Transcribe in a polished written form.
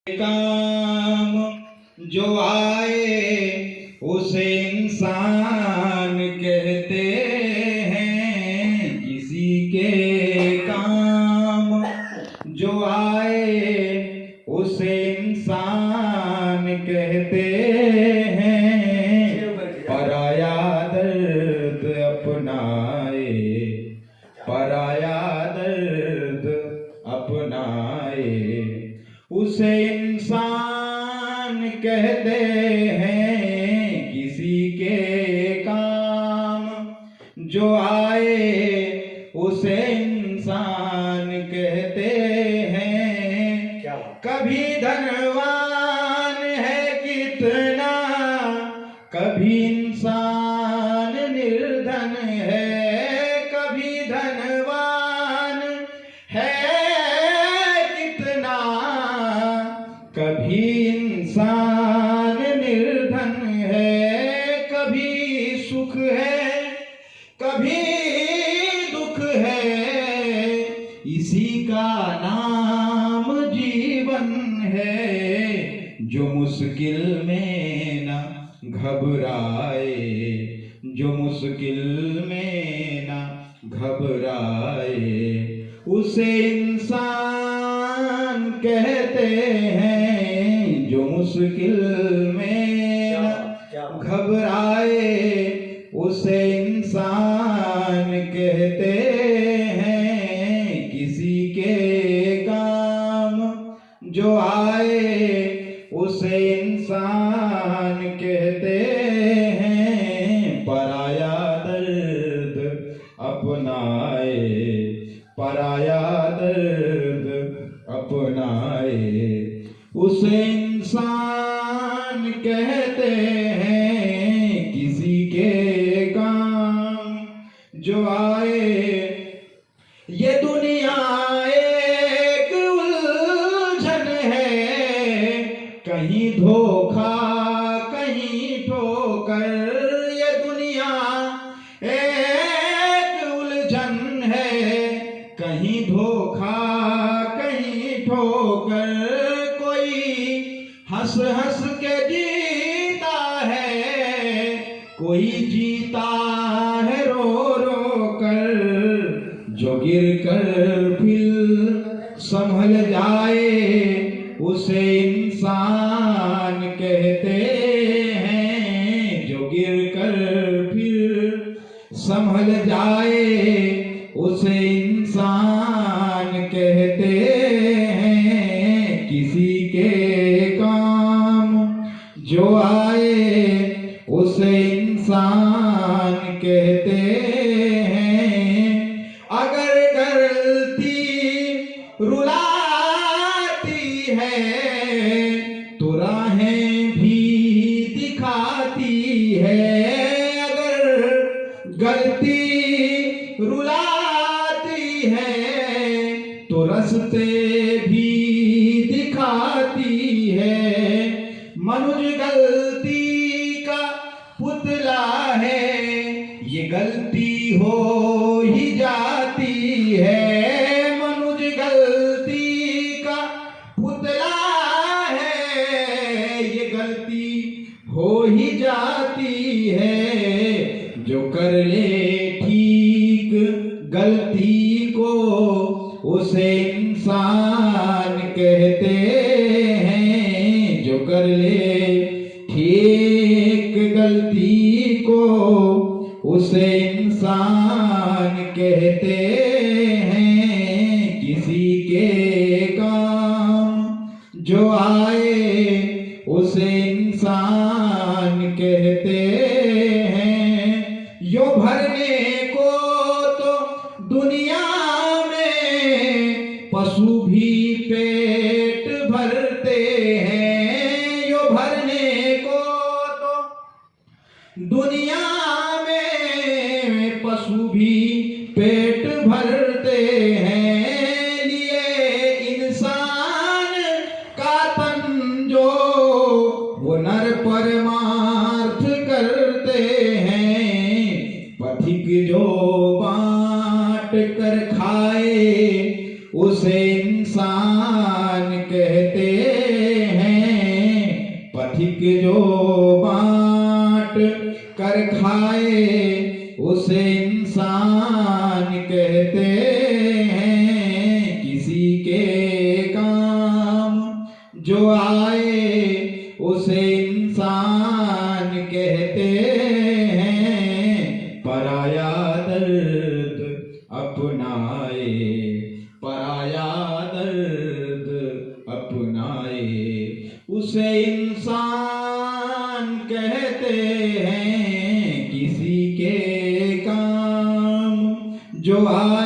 काम जो आए उसे इंसान कहते हैं। किसी के काम जो आए उसे इंसान कहते हैं। पराया दर्द अपनाए, पराया दर्द अपनाए उसे इंसान कहते हैं। किसी के काम जो आए उसे इंसान कहते हैं। कभी धनवान है कितना, कभी इंसान निर्धन है। कभी धनवान है कितना, कभी इंसान निर्धन है। कभी सुख है कभी दुख है, इसी का नाम जीवन है। जो मुश्किल में न घबराए, जो मुश्किल में न घबराए उसे इंसान कहते हैं। जो मुश्किल में घबराए उसे इंसान कहते हैं। किसी के काम जो आए उसे इंसान कहते हैं। पराया दर्द अपनाए, पराया दर्द अपनाए उसे इंसान कहते हैं। किसी के काम जो आए, ये दुनिया एक उलझन है, कहीं धोखा कहीं ठोकर। ये दुनिया एक उलझन है, कहीं धोखा कहीं ठोकर। कोई हंस हंस के जीता है, कोई जीता है रो रो कर। जो गिर कर फिर संभल जाए उसे इंसान कहते हैं। जो गिर कर फिर संभल जाए उसे इंसान कहते हैं। किसी के काम जो आए उसे इंसान कहते हैं। अगर गलती रुलाती है तो राहें भी दिखाती है। अगर गलती रुलाती है तो रास्ते भी दिखाती है। मनुज गलती का पुतला है, ये गलती हो ही जाती है। मनुज गलती का पुतला है, ये गलती हो ही जाती है। जो कर ले ठीक गलती को उसे इंसान कहते हैं। जो कर ले ठीक गलती को उसे इंसान कहते हैं। किसी के काम जो आए उसे इंसान कहते हैं। यो भरने को तो दुनिया में पशु भी पेट भरते हैं। यो भरने को तो दुनिया में पशु भी पेट भरते हैं। लिए इंसान का तन जो वो नर परमार्थ करते हैं। पथिक जो बांट कर खाए उसे इंसान कहते जो बांट कर खाए उसे इंसान कहते हैं। किसी के काम जो आए उसे इंसान कहते हैं। पराया दर्द अपनाए, पराया दर्द अपनाए उसे इंसान कहते हैं। किसी के काम जो आए